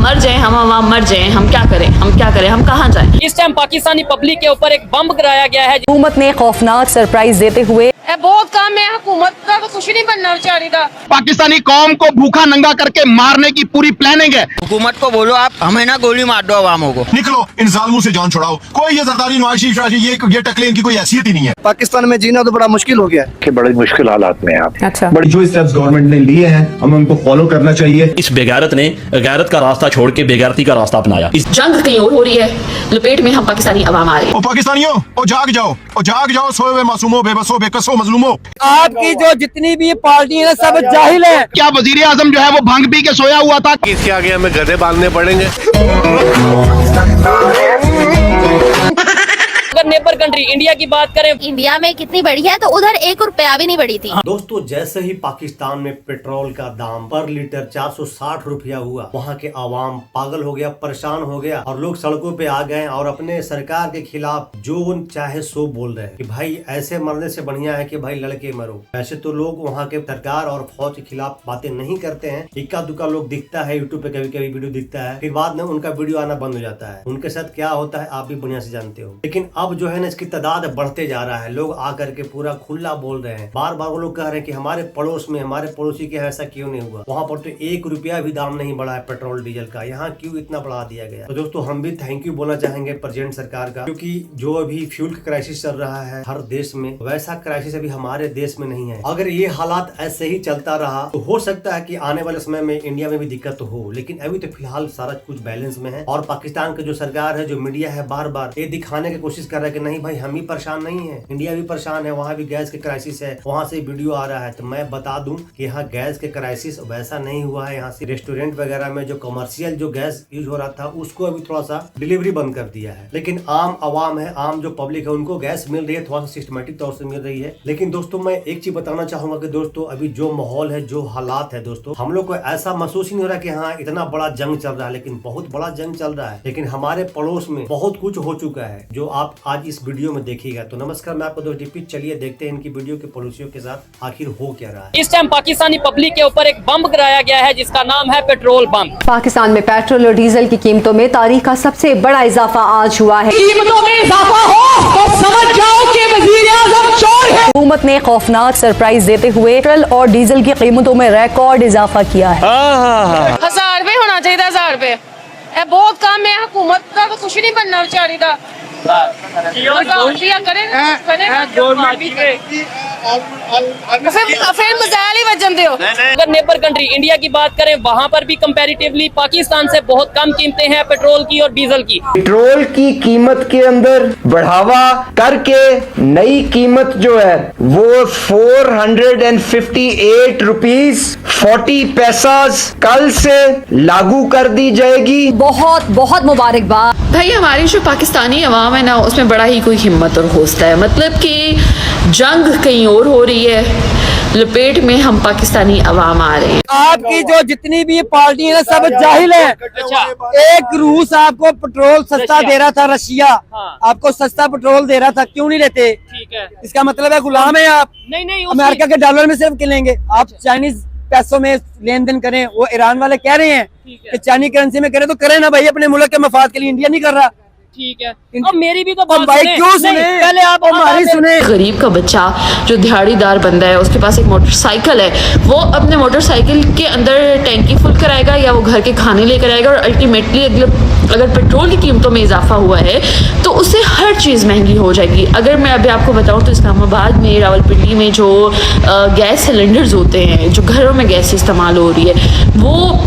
मर जाएं, हम आवाम मर जाएं, हम क्या करें, हम कहाँ जाएं। इस टाइम पाकिस्तानी पब्लिक के ऊपर एक बम गिराया गया है। हुकूमत ने खौफनाक सरप्राइज देते हुए बहुत काम है, हुकूमत का तो कुछ नहीं बनना बेचारी का। पाकिस्तानी कौम को भूखा नंगा करके मारने की पूरी प्लानिंग है। हुकूमत को बोलो आप हमें ना गोली मार दो अवामों को। निकलो इन जालिमों से जान छुड़ाओ। कोई ये जरदारी नवाजी शराजी ये टकले इनकी कोई हैसियत ही नहीं है। पाकिस्तान में जीना तो बड़ा मुश्किल हो गया है कि बड़े मुश्किल हालात में आप। अच्छा, बड़ी जो स्टेप्स गवर्नमेंट ने लिए हैं हमें उनको फॉलो करना चाहिए। इस बेगैरत ने गैरत का रास्ता छोड़ के बेगैरती का रास्ता अपनाया। इस जंग कहीं और हो रही है, लपेट में हम पाकिस्तानी अवाम आ रहे हैं। पाकिस्तानियों जाग जाओ, सोए हुए मासूमों, बेबसों, बेकसों, मजलूमों। आपकी जो जितनी भी पार्टी है सब जाहिल है। क्या वजीर आजम जो है वो भांग पी के सोया हुआ था? इसके आगे हमें गधे बांधने पड़ेंगे। अगर नेबर कंट्री इंडिया की बात करें, इंडिया में कितनी बढ़ी है तो उधर 1 रुपया भी नहीं बढ़ी थी। दोस्तों, जैसे ही पाकिस्तान में पेट्रोल का दाम पर लीटर 460 रुपया हुआ, वहाँ के आवाम पागल हो गया, परेशान हो गया और लोग सड़कों पे आ गए और अपने सरकार के खिलाफ जो चाहे सो बोल रहे हैं कि भाई ऐसे मरने से बढ़िया है कि भाई लड़के मरो। वैसे तो लोग वहाँ के सरकार और फौज के खिलाफ बातें नहीं करते हैं, इक्का दुक्का लोग दिखता है यूट्यूब पे, कभी कभी वीडियो दिखता है, फिर बाद में उनका वीडियो आना बंद हो जाता है। उनके साथ क्या होता है आप भी बढ़िया से जानते हो। लेकिन अब जो है ना इसकी तादाद बढ़ते जा रहा है। लोग आकर के पूरा खुला बोल रहे हैं, बार बार वो लोग कह रहे हैं कि हमारे पड़ोस में, हमारे पड़ोसी के ऐसा क्यों नहीं हुआ, वहाँ पर तो 1 रुपया भी दाम नहीं बढ़ा है पेट्रोल डीजल का, यहाँ क्यों इतना बढ़ा दिया गया। तो दोस्तों, हम भी थैंक यू बोलना चाहेंगे प्रेजेंट सरकार का, क्योंकि जो अभी फ्यूल का क्राइसिस चल रहा है हर देश में, वैसा क्राइसिस अभी हमारे देश में नहीं है। अगर ये हालात ऐसे ही चलता रहा तो हो सकता है कि आने वाले समय में इंडिया में भी दिक्कत हो, लेकिन अभी तो फिलहाल सारा कुछ बैलेंस में है। और पाकिस्तान की जो सरकार है, जो मीडिया है, बार बार ये दिखाने की कोशिश कर रहा है कि नहीं भाई हम ही परेशान नहीं है, इंडिया भी परेशान है, वहाँ भी गैस के क्राइसिस है, वहाँ से वीडियो आ रहा है। तो मैं बता दूं कि यहाँ गैस के क्राइसिस वैसा नहीं हुआ है। यहाँ से रेस्टोरेंट वगैरह में जो कमर्शियल जो गैस यूज हो रहा था उसको अभी थोड़ा सा डिलीवरी बंद कर दिया है, लेकिन आम आवाम है, आम जो पब्लिक है, उनको गैस मिल रही है, थोड़ा सा सिस्टमेटिक तौर से मिल रही है। लेकिन दोस्तों, मैं एक चीज बताना चाहूंगा कि दोस्तों अभी जो माहौल है, जो हालात है, दोस्तों हम लोग को ऐसा महसूस ही नहीं हो रहा कि हाँ इतना बड़ा जंग चल रहा है, लेकिन बहुत बड़ा जंग चल रहा है। लेकिन हमारे पड़ोस में बहुत कुछ हो चुका है जो आप आज इस वीडियो में देखिएगा। तो नमस्कार, मैं आपको दोस्त दीपिक, चलिए देखते हैं इनकी वीडियो के पड़ोसियों के साथ आखिर हो क्या रहा है। इस टाइम पाकिस्तानी पब्लिक के ऊपर एक बम गिराया गया है जिसका नाम है पेट्रोल बम। पाकिस्तान में पेट्रोल और डीजल की कीमतों में तारीख का सबसे बड़ा इजाफा आज हुआ है। कीमतों में इजाफा हो तो समझ जाओ कि वजीर आजम चोर है। हुकूमत ने खौफनाक सरप्राइज देते हुए पेट्रोल और डीजल की कीमतों में रिकॉर्ड इजाफा किया है। 1000 रुपए होना चाहिए, 1000 रुपए। बहुत काम है, हुकूमत का तो कुछ नहीं बनना बेचारी का। अगर नेबर कंट्री इंडिया की बात करें, वहाँ पर भी कंपैरेटिवली पाकिस्तान से बहुत कम कीमतें हैं पेट्रोल की और डीजल की। पेट्रोल की कीमत के अंदर बढ़ावा करके नई कीमत जो है वो 458 रुपीज 40 पैसा कल से लागू कर दी जाएगी। बहुत बहुत मुबारकबाद भाई, हमारी जो पाकिस्तानी अवाम है ना, उसमें बड़ा ही कोई हिम्मत और हौसला है। मतलब कि जंग कहीं और हो रही है, लपेट में हम पाकिस्तानी अवाम आ रहे हैं। आपकी जो जितनी भी पार्टी है सब जाहिल है। एक रूस आपको पेट्रोल सस्ता दे रहा था, रशिया आपको सस्ता पेट्रोल दे रहा था, क्यों नहीं लेते? ठीक है, इसका मतलब है गुलाम है आप। नहीं अमेरिका के डॉलर में सिर्फ किनेंगे आप, चाइनीज पैसों में लेन देन करें। वो ईरान वाले कह रहे हैं कि चाइनीज करेंसी में करें तो करें ना भाई, अपने मुल्क के मफाद के लिए। इंडिया नहीं कर रहा। ठीक है, अब मेरी भी तो बात भाई सुने। क्यों सुने? पहले आप हमारी सुने। गरीब का बच्चा जो दिहाड़ीदार बंदा है, उसके पास एक मोटरसाइकिल है, वो अपने मोटरसाइकिल के अंदर टैंकी फुल कराएगा या वो घर के खाने लेकर आएगा। और अल्टीमेटली अगर पेट्रोल की कीमतों में इजाफा हुआ है तो उससे हर चीज़ महंगी हो जाएगी। अगर मैं अभी आपको बताऊं तो इस्लामाबाद में, रावलपिंडी में जो गैस सिलेंडर्स होते हैं, जो घरों में गैस इस्तेमाल हो रही है, वो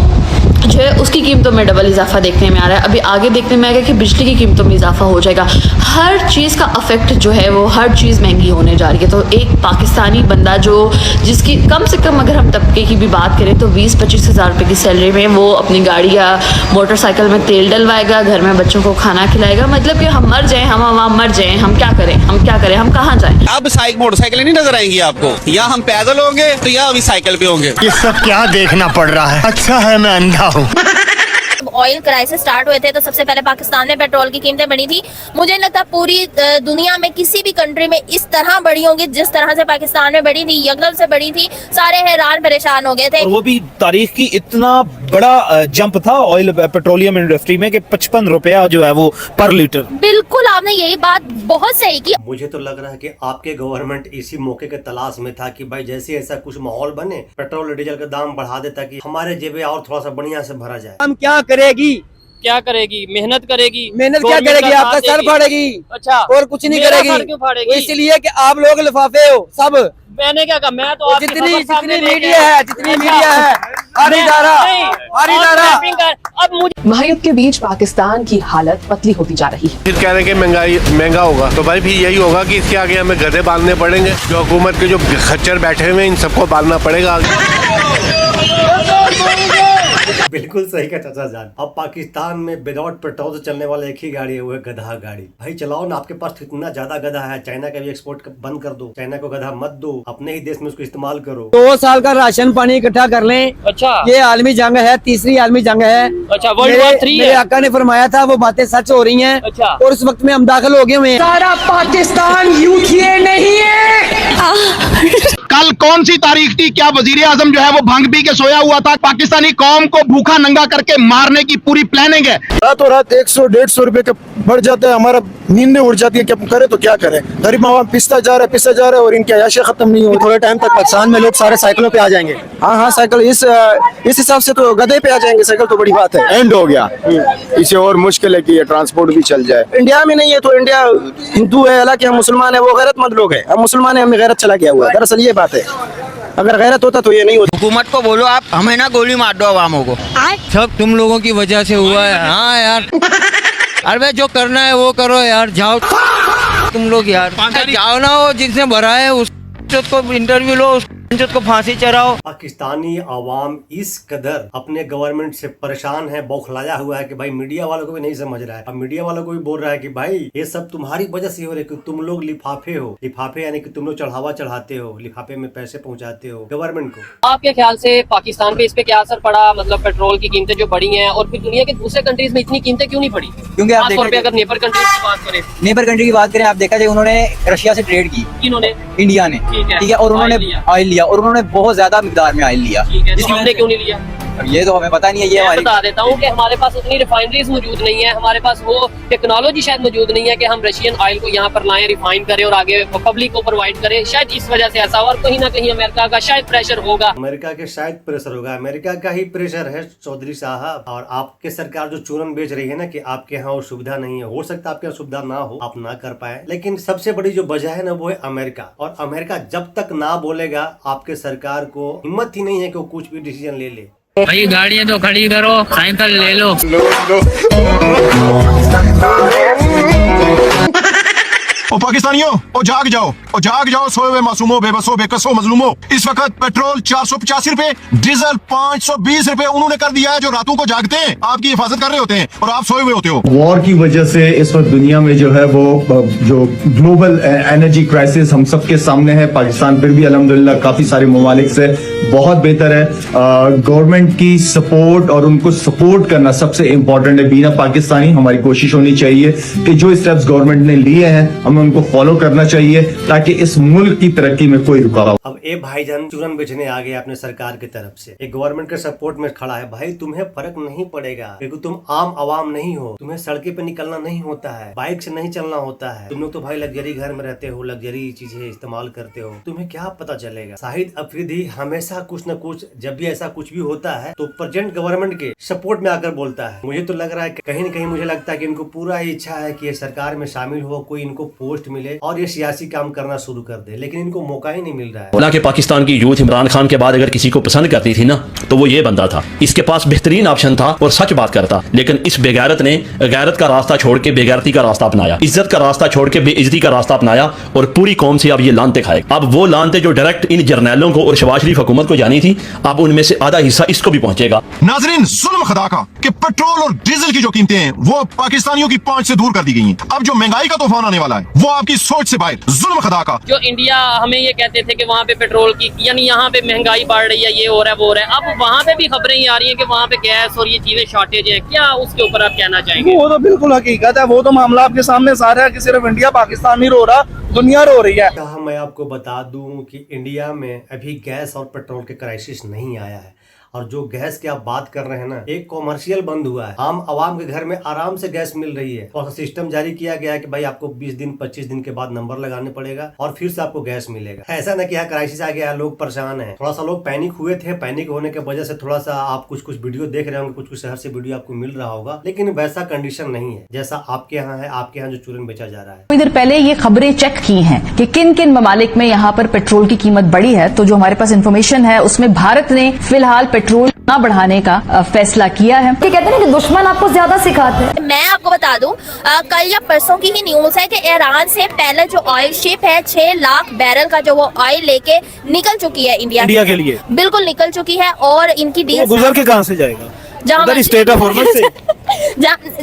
जो है उसकी कीमतों में डबल इजाफा देखने में आ रहा है। अभी आगे देखने में आएगा कि बिजली की कीमतों में इजाफा हो जाएगा। हर चीज़ का अफेक्ट जो है वो हर चीज़ महंगी होने जा रही है। तो एक पाकिस्तानी बंदा जो जिसकी कम से कम अगर हम तबके की भी बात करें तो 20-25 हज़ार रुपये की सैलरी में वो अपनी गाड़ी या मोटरसाइकिल में तेल डलवाएगा, घर में बच्चों को खाना खिलाएगा। मतलब कि हम मर जाएं, हम आवाम मर जाएं, हम क्या करें, हम कहाँ जाएं। अब मोटरसाइकिल नहीं नजर आएंगी आपको, या हम पैदल होंगे तो या अभी साइकिल पे होंगे। ये सब क्या देखना पड़ रहा है? अच्छा है मैं अंधा हूँ। ऑयल क्राइसिस स्टार्ट हुए थे तो सबसे पहले पाकिस्तान में पेट्रोल की कीमतें बढ़ी थी। मुझे नहीं लगता पूरी दुनिया में किसी भी कंट्री में इस तरह बढ़ी होंगी जिस तरह से पाकिस्तान में बढ़ी थी, यकदम से बढ़ी थी। सारे हैरान परेशान हो गए थे। वो भी तारीख की इतना बड़ा जंप था ऑयल पेट्रोलियम इंडस्ट्री में कि 55 रुपया जो है वो पर लीटर। बिल्कुल आपने यही बात बहुत सही की। मुझे तो लग रहा है कि आपके गवर्नमेंट इसी मौके के तलाश में था कि भाई जैसे ऐसा कुछ माहौल बने पेट्रोल और डीजल का दाम बढ़ा दे ताकि हमारे जेबें और थोड़ा सा बढ़िया से भरा जाए। हम क्या करेगी? क्या करेगी? मेहनत करेगी। मेहनत क्या करेगी? आपका सर फाड़ेगी। अच्छा, और कुछ नहीं मेरा करेगी। सर क्यों फाड़ेगी? इसलिए कि आप लोग लिफाफे हो सब। मैंने क्या कहा? मैं तो जितनी मीडिया है हर इदारा अब मुझे महायुद्ध के बीच पाकिस्तान की हालत पतली होती जा रही है। फिर कह रहे हैं कि महंगाई महंगा होगा, तो भाई फिर यही होगा कि इसके आगे हमें गधे बांधने पड़ेंगे। जो हुकूमत के जो खच्चर बैठे हुए हैं इन सबको बांधना पड़ेगा। बिल्कुल सही का चाचा जान। अब पाकिस्तान में विदाउट पेट्रोल से चलने वाला एक ही गाड़ी है, वो है गधा गाड़ी। भाई चलाओ ना, आपके पास इतना ज्यादा गधा है, चाइना का भी एक्सपोर्ट बंद कर दो, चाइना को गधा मत दो, अपने ही देश में उसको इस्तेमाल करो। 2 साल का राशन पानी इकट्ठा कर लें। अच्छा, ये आलमी जंग है, तीसरी आलमी जंग है। अच्छा, वर्ल्ड वॉर 3 मेरे आका ने फरमाया था, वो बातें सच हो रही हैं। अच्छा, और उस वक्त में हम दाखिल हो गए हुए हैं। सारा पाकिस्तान यूथ ये नहीं है। कल कौन सी तारीख थी? क्या वजीर आजम जो है वो भांग पी के सोया हुआ था? पाकिस्तानी कौम को भूखा नंगा करके मारने की पूरी प्लानिंग है। रातों रात 100-150 रुपए का बढ़ जाता है, हमारा नींद उड़ जाती है कि अब करे तो क्या करें। गरीब आवाम पिसता जा रहा है और इनकी अयाशी खत्म नहीं हो। थोड़े टाइम तक पाकिस्तान में लोग सारे साइकिलों पे आ जाएंगे। हाँ साइकिल इस हिसाब से तो गधे पे आ जाएंगे, साइकिल तो बड़ी बात है। एंड हो गया, इसे और मुश्किल है कि ये ट्रांसपोर्ट भी चल जाए। इंडिया में नहीं है तो इंडिया हिंदू है, हालांकि हम मुसलमान है, वो गैरतमंद लोग है। हम मुसलमान है, हमें गैरत चला गया हुआ है। दरअसल ये बात है, अगर गैरत होता तो ये नहीं होता। हुकूमत को बोलो आप हमें ना गोली मार दो अवामों को। सब तुम लोगों की वजह से हुआ है। हाँ यार, अरे जो करना है वो करो यार, जाओ तुम लोग यार, जाओ ना, वो जिसने भरा है उस को इंटरव्यू लो, उस को फांसी चढ़ाओ। पाकिस्तानी आवाम इस कदर अपने गवर्नमेंट से परेशान है, बौखलाया हुआ है कि भाई मीडिया वालों को भी नहीं समझ रहा है। अब मीडिया वालों को भी बोल रहा है कि भाई ये सब तुम्हारी वजह से हो रहा है, कि तुम लोग लिफाफे हो। लिफाफे यानी कि तुम लोग चढ़ावा चढ़ाते हो, लिफाफे में पैसे पहुंचाते हो गवर्नमेंट को। आपके ख्याल से पाकिस्तान पे इस पे क्या असर पड़ा? मतलब पेट्रोल की कीमतें जो बढ़ी हैं, और फिर दुनिया के दूसरे कंट्रीज में इतनी कीमतें क्यों नहीं बढ़ी? क्योंकि आप अगर नेबर कंट्रीज की बात करें, नेबर कंट्री की बात करें, आप देखा जाए उन्होंने रशिया से ट्रेड की। इन्होंने, इंडिया ने, ठीक है, और उन्होंने ऑयल लिया और उन्होंने बहुत ज्यादा मिकदार में ऑयल लिया। हमने क्यों नहीं लिया? ये तो हमें पता नहीं है। ये मैं बता देता हूँ कि हमारे पास उतनी रिफाइनरीज मौजूद नहीं है, हमारे पास वो टेक्नोलॉजी शायद मौजूद नहीं है कि हम रशियन ऑयल को यहाँ पर लाएं, रिफाइन करें और आगे पब्लिक को प्रोवाइड करें। शायद इस वजह से ऐसा, और कहीं ना कहीं अमेरिका का शायद प्रेशर होगा। अमेरिका के शायद प्रेशर होगा, अमेरिका का ही प्रेशर है चौधरी साहब। और आपके सरकार जो चूरन बेच रही है ना कि आपके यहाँ वो सुविधा नहीं है, हो सकता है आपके यहाँ सुविधा ना हो, आप ना कर पाए, लेकिन सबसे बड़ी जो वजह है ना वो है अमेरिका। और अमेरिका जब तक ना बोलेगा आपके सरकार को हिम्मत ही नहीं है कि वो कुछ भी डिसीजन ले ले। भाई गाड़ियाँ तो खड़ी करो, साइकिल ले लो। ओ पाकिस्तानियों, ओ जाग जाओ सोए हुए मासूमों, बेबसों, बेकसों, मजलूमों। इस वक्त पेट्रोल 485 रुपए, डीजल 520 रुपए उन्होंने कर दिया है। जो रातों को जागते हैं, आपकी हिफाजत कर रहे होते हैं और आप सोए हुए होते हो। वॉर की वजह से इस वक्त दुनिया में जो है वो जो ग्लोबल एनर्जी क्राइसिस हम सबके सामने है। पाकिस्तान फिर भी अल्हम्दुलिल्लाह काफी सारे ममालिक से बहुत बेहतर है। गवर्नमेंट की सपोर्ट और उनको सपोर्ट करना सबसे इम्पोर्टेंट है। बीना पाकिस्तानी हमारी कोशिश होनी चाहिए कि जो स्टेप्स गवर्नमेंट ने लिए हैं हमें उनको फॉलो करना चाहिए ताकि इस मुल्क की तरक्की में कोई रुकावट। अब ए भाईजान चूरन बेचने आ गए अपने सरकार की तरफ से, एक गवर्नमेंट के सपोर्ट में खड़ा है। भाई तुम्हें फर्क नहीं पड़ेगा क्योंकि तुम आम आवाम नहीं हो, तुम्हें सड़के पे निकलना नहीं होता है, बाइक से नहीं चलना होता है। तुम लोग तो भाई लग्जरी घर में रहते हो, लग्जरी चीजें इस्तेमाल करते हो, तुम्हें क्या पता चलेगा। शाहिद अफरीदी हमेशा कुछ न कुछ, जब भी ऐसा कुछ भी होता है तो प्रेजेंट गवर्नमेंट के सपोर्ट में आकर बोलता है। मुझे तो लग रहा है कहीं न कहीं मुझे लगता है कि इनको पूरा इच्छा है कि ये सरकार में शामिल हो, कोई इनको पोस्ट मिले और ये सियासी काम करना शुरू कर दे, लेकिन इनको मौका ही नहीं मिल रहा है। हालांकि पाकिस्तान की यूथ इमरान खान के बाद अगर किसी को पसंद करती थी ना तो वो ये बंदा था। इसके पास बेहतरीन ऑप्शन था और सच बात करता, लेकिन इस बेगैरत ने गैरत का रास्ता छोड़ के बेगैरती का रास्ता अपनाया, इज्जत का रास्ता छोड़ के बेइज्जती का रास्ता अपनाया और पूरी कौम से अब ये लानते खाए। अब वो लानते जो डायरेक्ट इन जर्नैलों को और शहबाज शरीफ हुकूमत को जानी थी, अब उनमें से आधा हिस्सा इसको भी पहुंचेगा। नाजरीन, जुल्म खुदा का कि पेट्रोल और डीजल की जो कीमतें हैं वो पाकिस्तानियों की पहुंच से दूर कर दी गई हैं। अब जो महंगाई का तूफान आने वाला है वो आपकी सोच से बाहर। जुल्म खुदा का जो इंडिया हमें ये कहते थे कि वहाँ पे पेट्रोल की यानी यहाँ पे महंगाई बढ़ रही है, ये हो रहा है वो हो रहा है, अब वहाँ पे भी खबरें ही आ रही हैं कि वहाँ पे गैस और ये चीजें शॉर्टेज है। क्या उसके ऊपर आप कहना चाहेंगे? वो तो बिल्कुल हकीकत है, वो तो मामला आपके सामने सारा है कि सिर्फ इंडिया पाकिस्तान नहीं रो रहा, दुनिया रो रही है। मैं आपको बता दूं कि इंडिया में अभी गैस और पेट्रोल के क्राइसिस नहीं आया है। और जो गैस की आप बात कर रहे हैं ना, एक कॉमर्शियल बंद हुआ है, आम आवाम के घर में आराम से गैस मिल रही है और सिस्टम जारी किया गया है कि भाई आपको 20 दिन 25 दिन के बाद नंबर लगाने पड़ेगा और फिर से आपको गैस मिलेगा। ऐसा ना कि यहाँ क्राइसिस आ गया, लोग परेशान है, थोड़ा सा लोग पैनिक हुए थे। पैनिक होने की वजह से थोड़ा सा आप कुछ वीडियो देख रहे होंगे, कुछ शहर से वीडियो आपको मिल रहा होगा, लेकिन वैसा कंडीशन नहीं है जैसा आपके यहाँ है। आपके यहाँ जो चूरन बेचा जा रहा है, थोड़ी देर पहले ये खबरें चेक की हैं कि किन किन ममालिक में यहाँ पर पेट्रोल की कीमत बढ़ी है, तो जो हमारे पास इन्फॉर्मेशन है उसमें भारत ने फिलहाल पेट्रोल न बढ़ाने का फैसला किया है। कहते हैं ना कि दुश्मन आपको ज्यादा सिखाते हैं। मैं आपको बता दूं, कल या परसों की ही न्यूज है कि ईरान से पहले जो ऑयल शिप है 6 लाख बैरल का जो वो ऑयल लेके निकल चुकी है इंडिया के लिए, बिल्कुल निकल चुकी है। और इनकी डील गुजर के कहाँ से जाएगा? जहाँ स्टेट ऑफ हॉर्मस से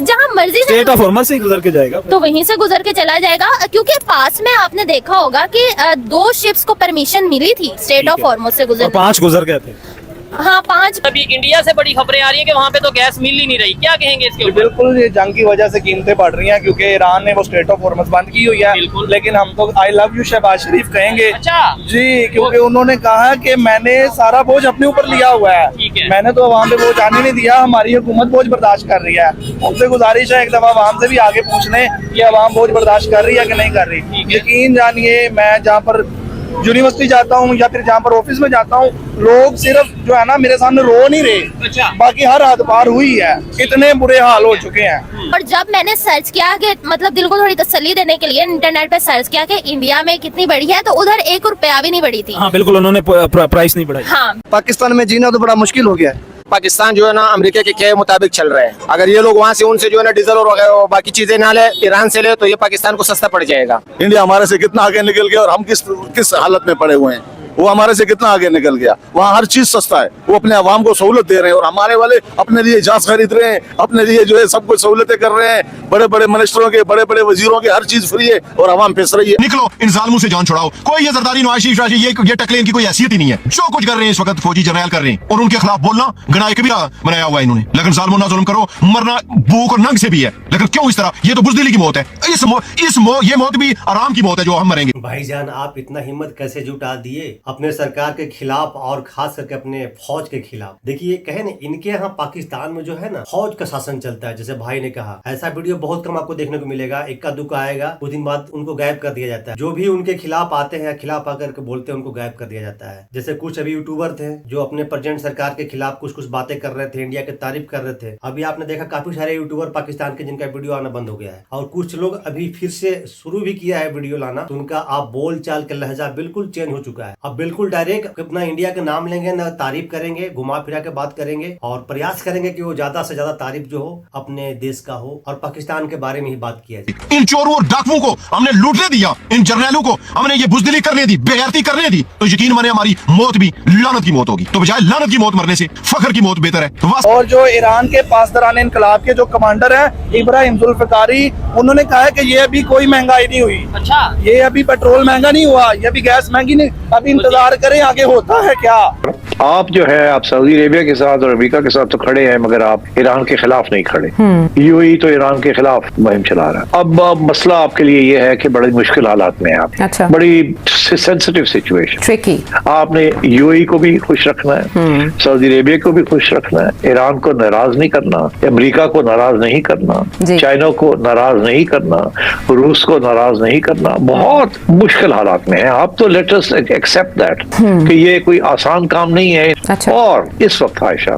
जहाँ मर्जी स्टेट ऑफ हॉर्मस से गुजर के जाएगा, तो वहीं से गुजर के चला जाएगा। क्योंकि पास में आपने देखा होगा कि 2 शिप्स को परमिशन मिली थी स्टेट ऑफ हॉर्मस से गुजर, 5 गुजर गए थे। हाँ 5। अभी इंडिया से बड़ी खबरें आ रही है कि वहाँ पे तो गैस मिल ही नहीं रही, क्या कहेंगे इसके ऊपर? बिल्कुल, ये जंग की वजह से कीमतें बढ़ रही हैं क्योंकि ईरान ने वो स्टेट ऑफ हॉर्मस बंद की हुई है। लेकिन हम तो आई लव यू शहबाज शरीफ कहेंगे। अच्छा जी, क्योंकि उन्होंने कहा कि मैंने सारा बोझ अपने ऊपर लिया हुआ है, मैंने तो अवाम पे बोझ आने नहीं दिया, हमारी हुकूमत बोझ बर्दाश्त कर रही है। उनसे गुजारिश है एक दफा अवाम से भी आगे पूछ लें कि अवाम बोझ बर्दाश्त कर रही है कि नहीं कर रही। यकीन जानिए, मैं जहाँ पर यूनिवर्सिटी जाता हूँ या फिर जहाँ पर ऑफिस में जाता हूँ, लोग सिर्फ जो है ना मेरे सामने रो नहीं रहे, बाकी हर हद पार हुई है, इतने बुरे हाल हो चुके हैं। और जब मैंने सर्च किया कि मतलब दिल को थोड़ी तसल्ली देने के लिए इंटरनेट पे सर्च किया कि इंडिया में कितनी बढ़ी है, तो उधर 1 रुपया भी नहीं बढ़ी थी। हाँ बिल्कुल, उन्होंने प्राइस नहीं बढ़ाई। हाँ, पाकिस्तान में जीना तो बड़ा मुश्किल हो गया है। पाकिस्तान जो है ना अमेरिका के कहे मुताबिक चल रहे हैं। अगर ये लोग वहाँ से उनसे जो है ना डीजल और बाकी चीजें ना ले, ईरान से ले, तो ये पाकिस्तान को सस्ता पड़ जाएगा। इंडिया हमारे से कितना आगे निकल गया और हम किस हालत में पड़े हुए हैं। वो हमारे से कितना आगे निकल गया, वहाँ हर चीज सस्ता है, वो अपने अवाम को सहूलत दे रहे हैं और हमारे वाले अपने लिए जहाज खरीद रहे हैं, अपने लिए जो है सब कुछ सहूलतें कर रहे हैं। बड़े बड़े मिनिस्टरों के, बड़े बड़े वजीरों के हर चीज फ्री है और अवाम पिस रही है। निकलो इन जालिमों से जान छुड़ाओ। कोई ये जरदारी नुआशी ये टकले इनकी कोई हैसियत ही नहीं है। जो कुछ कर रहे हैं इस वक्त फौजी जर्नैल कर रहे हैं और उनके खिलाफ बोलना गनाए कबीरा बनाया हुआ है इन्होंने। लेकिन जालिमों ना जुल्म करो, मरना भूख और नंग से भी है, लेकिन क्यों इस तरह? ये तो बुज़दिली की मौत है। ये मौत भी आराम की मौत है जो हम मरेंगे। भाईजान आप इतना हिम्मत कैसे जुटा दिए अपने सरकार के खिलाफ और खास करके अपने फौज के खिलाफ? देखिए कहे ना, इनके यहाँ पाकिस्तान में जो है ना फौज का शासन चलता है, जैसे भाई ने कहा। ऐसा वीडियो बहुत कम आपको देखने को मिलेगा, इक्का दुक्का आएगा, कुछ दिन बाद उनको गायब कर दिया जाता है। जो भी उनके खिलाफ आते हैं, खिलाफ आकर के बोलते हैं, उनको गायब कर दिया जाता है। जैसे कुछ अभी यूट्यूबर थे जो अपने प्रेजेंट सरकार के खिलाफ कुछ बातें कर रहे थे, इंडिया की तारीफ कर रहे थे। अभी आपने देखा काफी सारे यूट्यूबर पाकिस्तान के जिनका वीडियो आना बंद हो गया है, और कुछ लोग अभी फिर से शुरू भी किया है वीडियो लाना, तो उनका आप बोल चाल का लहजा बिल्कुल चेंज हो चुका है। अब बिल्कुल डायरेक्ट अपना इंडिया के नाम लेंगे, ना तारीफ करेंगे, घुमा फिरा के बात करेंगे और प्रयास करेंगे कि वो ज्यादा से ज्यादा तारीफ जो हो अपने देश का हो और पाकिस्तान के बारे में ही बात किया जाए। इन चोरों और डाकुओं को हमने लूटने दिया, इन जर्नैलों को हमने ये बुज़दिली करने दी, बेगैरती करने दी, तो यकीन माने हमारी मौत भी लानत की मौत होगी। तो बजाय लानत की मौत मरने से फख्र की मौत बेहतर है। तो और जो ईरान के पासदारान इनकलाब के जो कमांडर हैं इब्राहिम जुल्फिकारी, उन्होंने कहा है कि ये अभी कोई महंगाई नहीं हुई। अच्छा, ये अभी पेट्रोल महंगा नहीं हुआ, ये अभी गैस महंगी नहीं, अभी इंतजार करें आगे होता है क्या। आप जो है आप सऊदी अरेबिया के साथ और अमेरिका के साथ तो खड़े हैं, मगर आप ईरान के खिलाफ नहीं खड़े। यूएई तो ईरान के खिलाफ मुहिम चला रहा है। अब मसला आपके लिए ये है कि बड़े मुश्किल हालात में है आप। अच्छा। बड़ी सेंसिटिव सिचुएशन, ट्रिकी। आपने यूएई को भी खुश रखना है, सऊदी अरेबिया को भी खुश रखना है, ईरान को नाराज नहीं करना, अमेरिका को नाराज नहीं करना, चाइना को नाराज नहीं करना, रूस को नाराज नहीं करना। बहुत मुश्किल हालात में है आप, तो लेट अस एक्सेप्ट दैट कि ये कोई आसान काम नहीं है। अच्छा। और इस वक्त आयशा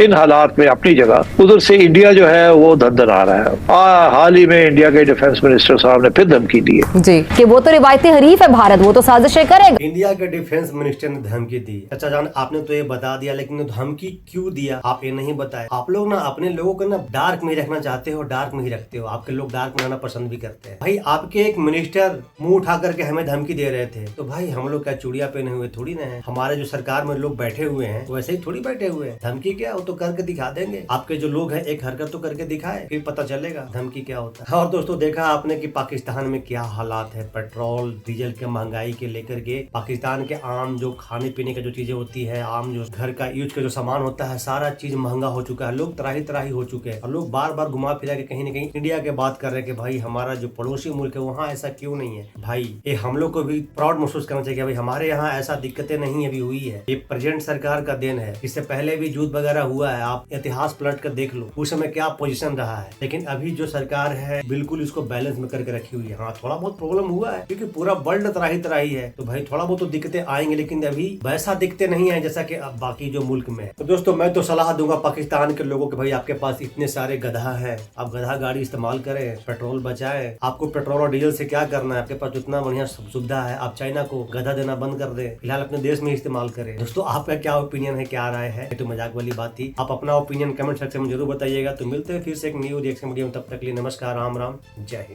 इन हालात में अपनी जगह, उधर से इंडिया जो है वो धंधन आ रहा है। हाल ही में इंडिया के डिफेंस मिनिस्टर साहब ने फिर धमकी दी है जी कि वो तो रिवायती हरीफ है भारत, वो तो साजिशें करेगा। इंडिया के डिफेंस मिनिस्टर ने धमकी दी। अच्छा जान, आपने तो ये बता दिया, लेकिन धमकी क्यों दिया आप ये नहीं बताए। आप लोग ना अपने लोगों को ना डार्क में ही रखना चाहते हो, डार्क में ही रखते हो। आपके लोग डार्क में रहना पसंद भी करते हैं। भाई आपके एक मिनिस्टर मुंह उठा करके हमें धमकी दे रहे थे, तो भाई हम लोग क्या चूड़िया पहने हुए थोड़ी ना है। हमारे जो सरकार में लोग बैठे हुए हैं वैसे ही थोड़ी बैठे हुए हैं। धमकी क्या, वो तो करके दिखा देंगे। आपके जो लोग हैं एक हरकत तो करके दिखाए, फिर पता चलेगा धमकी क्या होता है। और दोस्तों देखा आपने कि पाकिस्तान में क्या हालात है, पेट्रोल डीजल के महंगाई के लेकर के। पाकिस्तान के आम जो खाने पीने की जो चीजें होती है, आम जो घर का यूज का जो सामान होता है, सारा चीज महंगा हो चुका है। लोग तराही तराही हो चुके हैं और लोग बार बार घुमा फिरा के कहीं न कहीं इंडिया के बात कर रहे हैं कि भाई हमारा जो पड़ोसी मुल्क है वहाँ ऐसा क्यों नहीं है। भाई ये हम लोग को भी प्राउड महसूस करना चाहिए कि भाई हमारे यहाँ ऐसा दिक्कतें नहीं अभी हुई है। ये प्रेजेंट सरकार का देन है। इससे पहले भी युद्ध वगैरह हुआ है, आप इतिहास पलट कर देख लो उस समय क्या पोजीशन रहा है। लेकिन अभी जो सरकार है बिल्कुल इसको बैलेंस में करके रखी हुई है। हाँ, थोड़ा बहुत प्रॉब्लम हुआ है क्योंकि पूरा वर्ल्ड तराही है, तो भाई थोड़ा बहुत तो दिक्कतें आएंगे, लेकिन अभी वैसा दिक्कतें नहीं है जैसा कि अब बाकी जो मुल्क में है। तो दोस्तों मैं तो सलाह दूंगा पाकिस्तान के लोगों को, भाई आपके पास इतने सारे गधा है, आप गधा गाड़ी इस्तेमाल करें, पेट्रोल बचाएं। आपको पेट्रोल और डीजल से क्या करना है, आपके पास जितना बढ़िया सुविधा है, आप चाइना को गधा देना बंद कर दें, फिलहाल अपने देश में इस्तेमाल करें। दोस्तों आपका क्या ओपिनियन है, क्या राय है? तो मजाक वाली बात थी, आप अपना ओपिनियन कमेंट सेक्शन में जरूर बताइएगा। तो मिलते हैं फिर से एक न्यू रिएक्शन वीडियो में, तब तक के लिए नमस्कार, राम राम, जय हिंद।